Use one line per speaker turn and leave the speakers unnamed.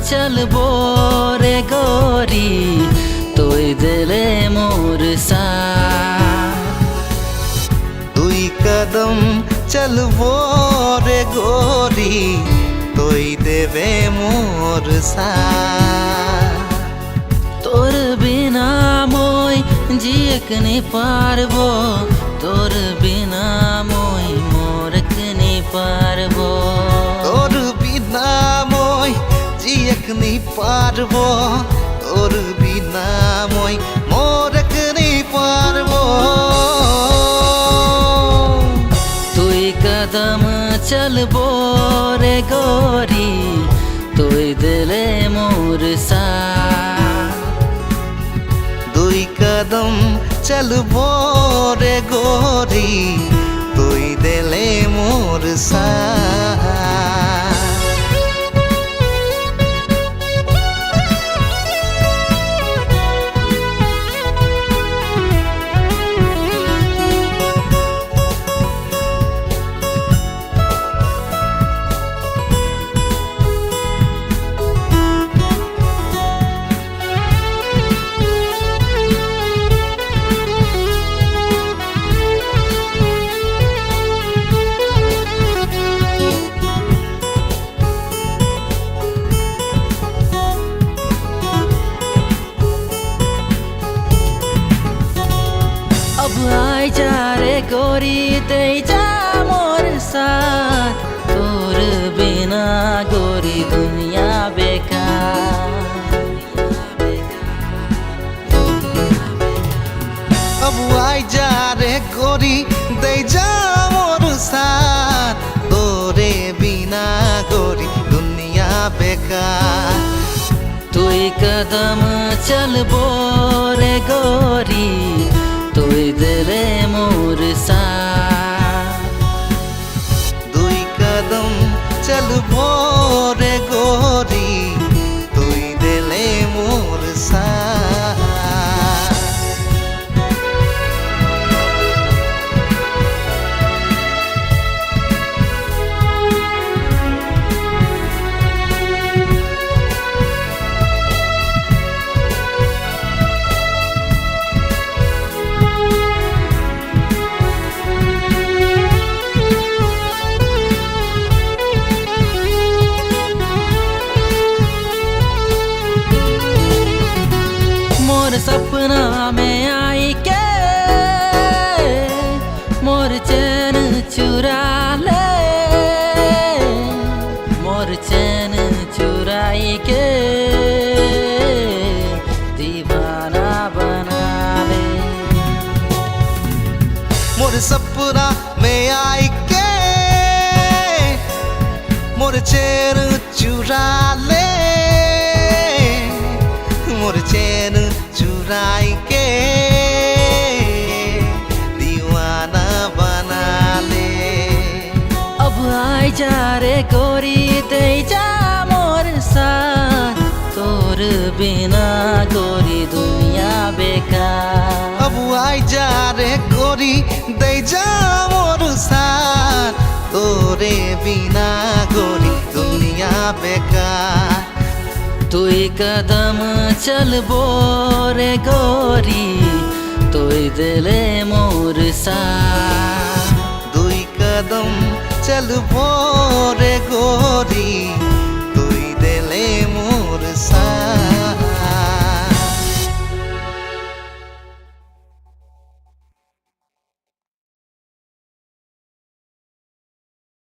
चलबो रे गोरी तोय दिले मोर साथ।
दुई कदम चलबो रे गोरी तोय देवे मोर साथ।
तोर बिना मोय जियक नी पारबो, तोर बिना मोय मोरक नी पारबो।
तोर बिना मोय जियक नी पारबो, तोर बिना मोय मोरक नी पारबो।
तुई कदम चलबो रे गोरी तोय दिले मोर साथ।
दुई कदम चलबो रे गोरी तोय दिले मोर साथ।
अब आई जा रे गोरी दे जा मोर साथ। तोर बिना गोरी दुनिया बेकार।
अब आई जा रे गोरी दे जा मोर साथ। तोरे बिना गोरी दुनिया बेकार।
तुई कदम चलबो रे गोरी तोय दिले मोर साथ।
दुई कदम चलबो रे गोरी तोय दिले मोर साथ।
मोर सपना में आई के मोर चैन चुरा ले, मोर चैन चुराई के दीवाना बना ले।
मोर सपना में आई के मोर चैन चुरा ले, मोर चैन चुराई के दीवाना बना ले।
अब आई जा रे गोरी दे जा मोर साथ। तोर बिना गोरी दुनिया बेकार।
अब आई जा रे गोरी दे जा मोर साथ। तोरे बिना गोरी दुनिया बेकार।
तुई कदम चलबो रे गोरी तोय दिले मोर साथ।
दुई कदम चलबो रे गोरी